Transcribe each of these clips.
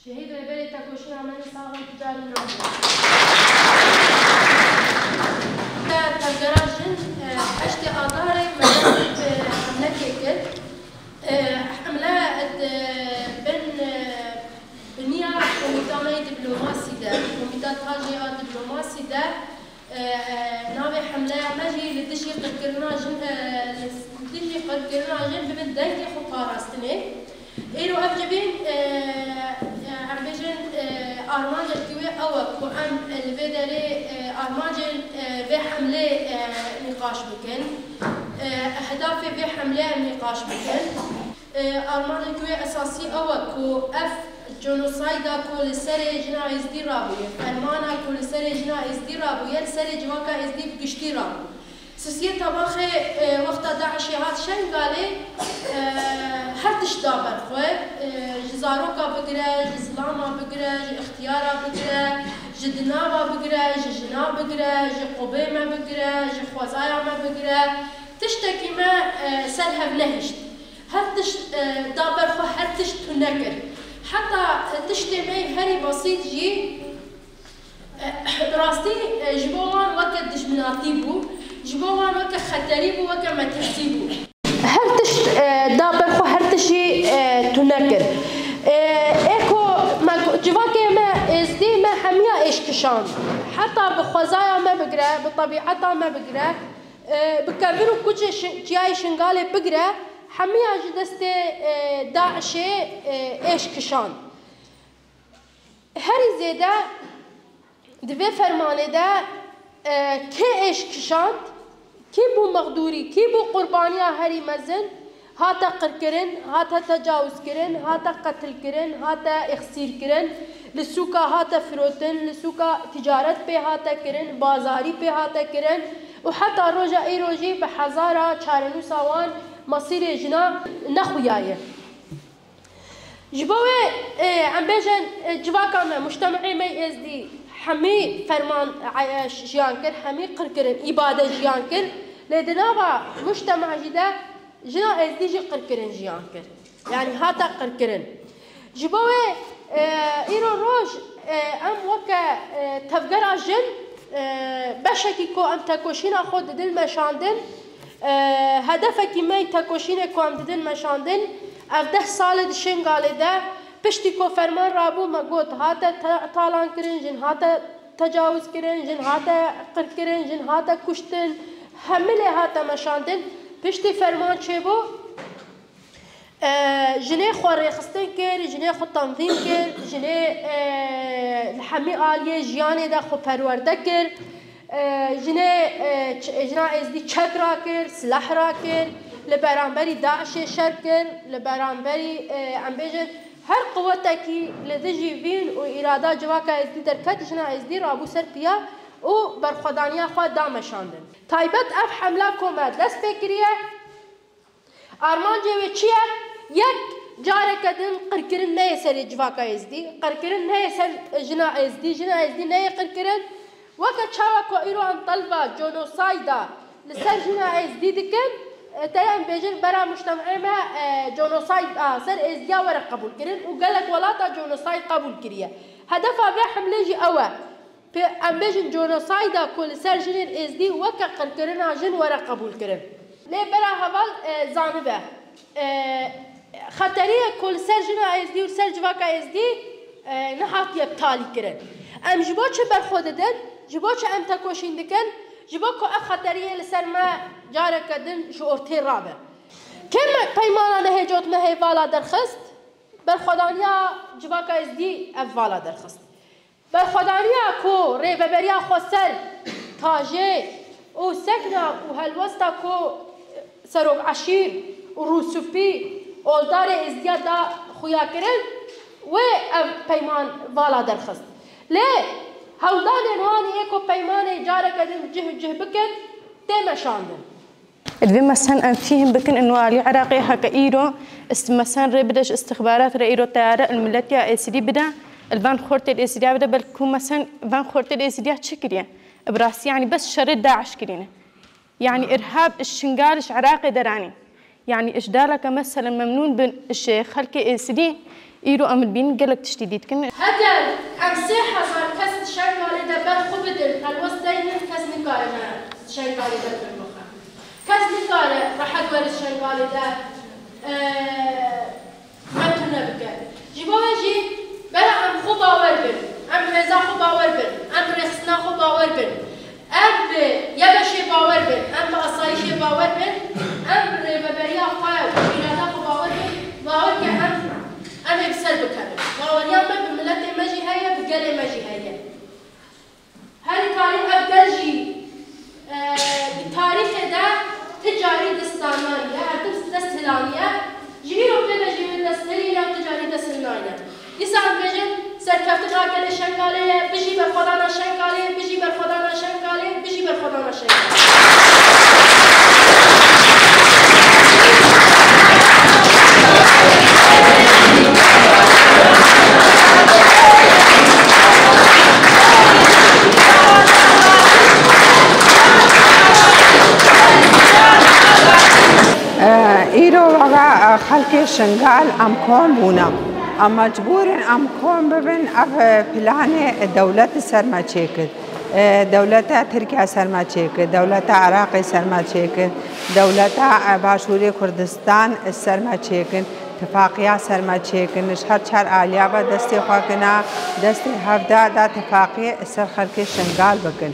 شهيد ربيري تاكوشي عماني صاغن تجاري نوبي تاكراجن اشتي آداري مدرسة حملة كيكل حملة بنية كوميتاني دبلوماسي ده كوميتات هاجي دبلوماسي ده ناوي حملة ماجي لدشي قرقرنا جن لدشي قرقرنا جن ببن دايتي خو قاراستني إيرو أفجبين عم بيجن أرمانج الكوي أو كوان الفيدري أرمانج في حملة نقاش بكن أهداف في حملة نقاش بكن أرمانج الكوي أساسي أو كو أف جنوسايدا كل سري جنا إزدي رابوية فرمانا كل سري جنا إزدي رابوية سري جواكا إزدي بقشتي رابو سوسية طباخي وقت داعشي هات شن قالي هر تش دابر خواه جزاروكا بقرا جزلاما بقرا اختيارا بقرا جدنابا بقرا جنا بقرا جقوبيما بقرا جخوازايا ما بقرا تشتكي ما سلها بنهشت هر تش دابر خواه هر تش تنكر حتى تشتمي هري بسيط جي راستي جبوان وقت دشمناتي بو جبوان وقت خطري بو وقت متحتي بو هرتش دابر خو هرتشي تنكر ايكو ما جواكي ما ازدي ما حميا ايش كشان حتى بخوزايا ما بقرا بطبيعتها ما بقرا بكبروا كوجي جاي شنغالي بقرا حميا جدستي داعشي ايش كشان هري زيدا دبي فرمانه دا كي ايش كشان كي بو مغدوري كي بو قربانيا هري مزن هاتا قركرن هاتا تجاوز كرن هاتا قتل كرن هاتا اخسير كرن لسوكا هاتا فروتن لسوكا تجارت بي هاتا كرن بازاري بي هاتا كرن وحتى روجا اي روجي بحزارة چارنو ساوان مصير جنا نخويايه جبوه عم بيجن جواكا مجتمعي مي ازدي حمي فرمان جيانكر حمي قركرن إبادة جيانكر لدنابا مجتمع جدا جنا ازدي جي قركرن جيانكر يعني هاتا قركرن جبوه ايرو روج ام وكا تفقرا جن بشكي كو ام تاكوشينا خود دل مشاندن هدفكي مي تاكوشينا كو ام دل مشاندن اف 10 سال دشن قاله ده پشتی کو فرمان رابو مگوت هاتا تالان کرن جن هاتا تجاوز کرن جن هاتا قر کرن جن هاتا کشتن همله هاتا مشاندن پشتی فرمان چه بو جنه خوری خستن کر جنه خود تنظیم کر جنه الحمی آلیه جیانه ده خود پرورده کر جنه ازدی چک را کر سلاح را کر لبرانبری داعش شر کر لبرانبری ام بیجن هر قوتکی لدجی بین و اراده جواکا ازدی درکت جنا ازدی رابو سر پیا و برخودانیا خواه دامشاندن تایبت اف حمله کومه دست بکریه آرمان جوی چیه؟ یک جاره کدن قرکرن نه سر جواکا ازدی قرکرن نه سر جنا ازدی نه قرکرن وکا چاوکو ایران طلبه جنوسایدا لسر جنا ازدی دکن تایم بیجن برای مجتمع ما جنوساید سر ازدیا ورق قبول کردن و قالك ولاتا جنوساید قبول کریه هدفها به حمله جی اوه ام بیجن جنوسایدا کل سر جنین ازدی وکا قرکرنا جن ورق قبول کردن لی برای حوال زانبه خطریه کل سر جنا ازدی و سر جواکا ازدی نحاتی ابتالی کردن ام جبا چه برخوددن جبا چه ام تکوشین دکن جبا کو اف خطریه لسر ما جاره کدن شعورتی رابه کم پیمانه نهجوت مهی والا درخست برخودانیا جواکا ازدی اف والا درخست برخودانیا کو ریببریا خوستر تاجه و سکنا و هلوستا کو سروب عشیر و روسوپی اولدار ازدیا دا خویا کرن و اف پیمان والا درخست لی هودان انوانی ایکو پیمانه جاره کدن جه بکن تمشاندن الفي مثلا فيهم بكن انه علي عراقي هكا ايرو مثلا ربدش استخبارات رئيرو طياره الملتيا اسدي بدا الفان خورت الاسدي بدا بلكم مثلا فان خورت الاسدي تشكريه براسي يعني بس شر داعش كرينه يعني ارهاب الشنقالش عراقي دراني يعني ايش دالك مثلا ممنون بن الشيخ خلك اسدي إيرو أمر بين قلق تشتيديت كن هذا عن 3000 كاس شنغالي دبر خبدل الوسطين كاس نقالة شنغالي دبر المخا كاس نقالة راح أدور الشنغالي ده ما تنبقى جيبوا جي بلا عم خبا وربن عم هزا خبا وربن عم رخصنا خبا وربن أم يبشي باوربن أم أصايشي باوربن أم ببريا قايو بيناتا خبا وربن باورك أم بسر بكمل باوريا ما بملتي مجي هيا بقلي مجي هيا هل كاري أبدلجي بتاريخ ده تجاري دستانية أدوس دستلانية جيرو بنا جيرو دستلية وتجاري دستلانية يسعد بجن سركفت راجل شنغالية بيجي بالخدانا شنغالية بيجي بالخدانا شنغالية بيجي بالخدانا شنغالية إيرو وغا خلق شنغال أم كون بونا أم مجبورين أم كون ببن أف بلان دولة سرما چيكد دولة تركيا سرما چيكد دولة عراق سرما چيكد دولة باشوري كردستان سرما چيكد اتفاقية سرما چيكد نشهر چار آليابا دستي خواكنا دستي هفدا دا اتفاقية سر خلق شنغال بكن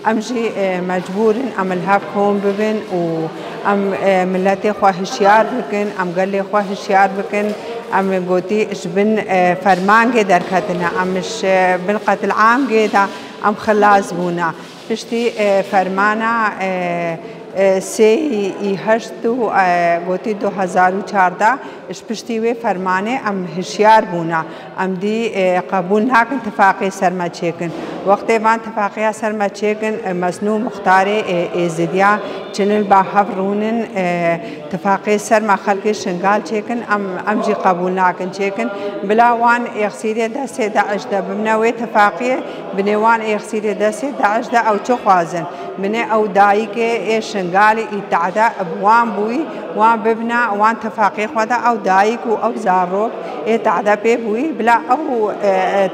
أمجي مجبورين أم الهاب كون ببن و أم ملتي خوا هشيار بكن أم قلي خوا هشيار بكن أم قوتي إش بن فرمان جي دركتنا أم إش بن قتل عام جيدا أم خلاص بونا بشتي فرمانا سي هشتو قوتي 2014 إش بشتي وي فرمانه أم هشيار بونا أم دي قبول ناكن اتفاقي سرما چيكن وقت وان اتفاقيا سرما چيكن مسنو مختار ازديا چنل با هفرونن اتفاقي سرما خلق شنغال چيكن أم جي قبول ناكن چيكن بلا وان اغسيري دسي داعش دا بمنوي اتفاقية بنوان اغسيري دسي داعش دا او چخوازن من او دايك شنغالي اتعدا بوان بوي وان ببنا وان اتفاقي خدا او دايك او زاروب اتعدا بوي بلا او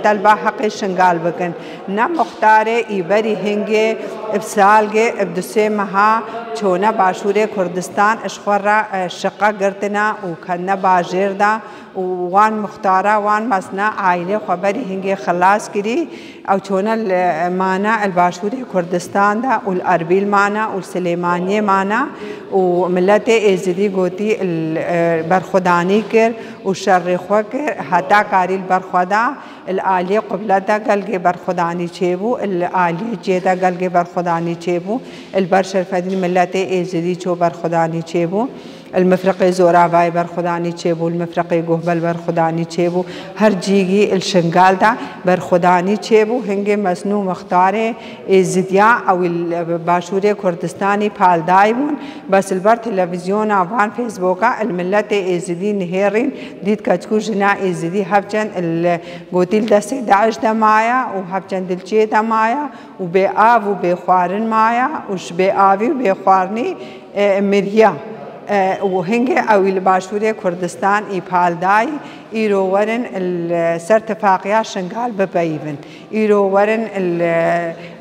طلبا حق شنغال بكن نا مختار يبري هنگي ابسالگي ابدسي مها چونا باشور كردستان اشخورا شقا گرتنا وكنا باجير دا وان مختارا وان مسنا عائلة خبري هنگي خلاص كري او چونا مانا الباشور كردستان دا والاربيل مانا والسليمانية مانا وملت ازدي قوتي البرخداني كر والشر خوكر حتى كاري البرخدا الآلية قبلة دا قلقي برخداني چيبو الآلية جيدا قلقي برخداني چيبو البرشر فدين ملت ازدي چو برخداني چيبو المفرق زوراوای برخدانی چیبو المفرق گهبل برخدانی چیبو هر جیگی الشنغال دا برخدانی چیبو هنگی مسنو مختار ازدیا او باشور کردستانی پالدای بون بس البر تلویزیون آوان فیسبوکا الملت ازدی نهرین دید کچکو جنا ازدی هفچن الگوتیل دست داعش دا مایا و هفچن دلچه دا مایا و بی آو و بی خوارن مایا وش بی آوی و بی خوارنی مریا وهنجي أو الباشورة كردستان إيبالداي إيرو ورن السرتفاقيا شنغال ببايفن إيرو ورن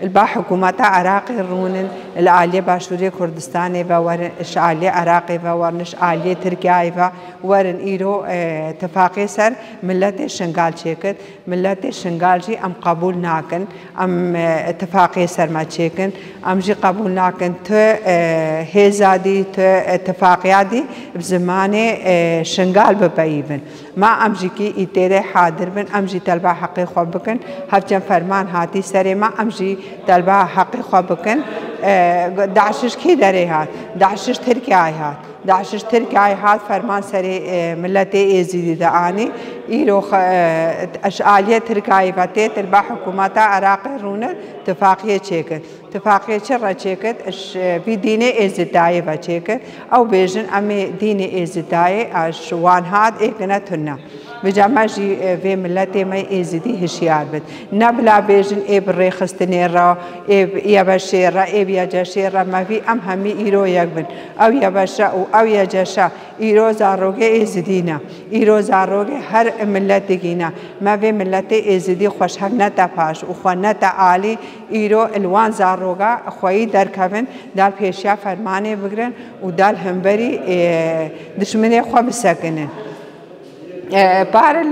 الباحكومة عراقي رونن العالية باشورة كردستان ورن العالية عراقي ورن العالية تركيا ورن إيرو اتفاقي سر ملت شنغال شيكت ملت شنغال جي أم قبول ناكن أم اتفاقي سر ما شيكن أم جي قبول ناكن تو هزادي تو اتفاقياتي بزمان شنغال ببايفن ما أمجيكي إتيري حاضر بن أمجي طلبا حقي خوابكن هفجن فرمان هاتي سري ما أمجي طلبا حقي خوابكن داعشش كي داري هات داعشش تركي آي هات داعشش تركي آي هات فرمان سري ملتي إزيدي دعاني إيرو أشعالية تركي آي فاتي طلبا حكوماتا عراقي رونر اتفاقية چيكن اتفاقية چرا چيكت في ديني إزدائي فاچيكت أو بيجن أمي ديني إزدائي أشوان هاد إيقنا تنا بجامع جي في ملتي ما إزدي هشيار بد نبلا بيجن إب ريخستنيرا إب يبشيرا إب يجشيرا ما في أم همي إيرو يقبن أو يبشا أو أو يجشا إيرو زاروغي إيزدينا إيرو زاروغي هر ملتينا ما في ملتي إيزدي خوشحق نتا باش وخوانتا عالي إيرو الوان زاروغا خوي دركبن دال پیشیا فرمانه بگرن و دال همبری دشمنی خو بسکنن بار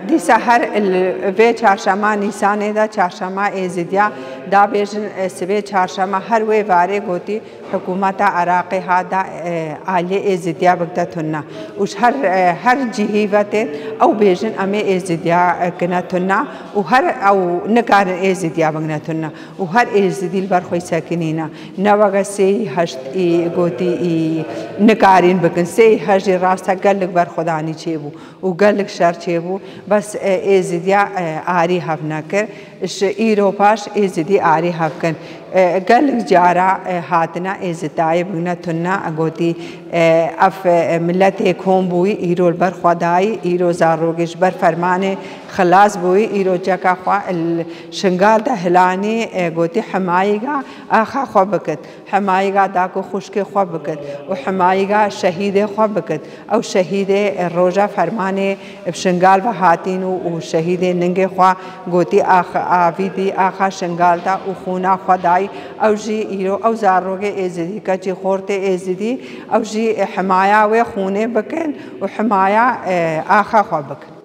دیسا هر وی چهارشنبه نیسان دا چهارشنبه ایزدیا دا بیشن سوی چهارشنبه هر وی واره گوتی حکومت عراقی ها دا عالی ایزدیا بگدتونا وش هر جهیوت او بیشن امی ایزدیا کنتونا و هر او نکارن ایزدیا بگنتونا و هر ایزدیل برخوی سکنینا نوگا سی هشت گوتی نکارین بکن سی هشت راستا گلگ بر خدانی چی بو و گلگ شر چی بو بس ایزدیا آری هف نکر ایرو پاش ایزدی آری هف کن گلگ جارا هاتنا ایزدای بگنا تنا اگوتی اف ملت کوم بوی ایرو البر خدای ایرو زاروگش بر فرمان خلاص بوی ایرو جکا خوا شنگال ده هلانی گوتی حمایگا آخا خوا بکد حمایگا داکو خشک خوا بکد و حمایگا شهید خوا بکد او شهید روجا فرمان شنگال و هاتین و شهید ننگ خوا گوتی آویدی آخا شنگال دا و خونا خدای او جی ایرو او زاروگ ایزدی کچی خورت ایزدی او جی حمایا و خونه بکن و حمایا آخا خوا بکن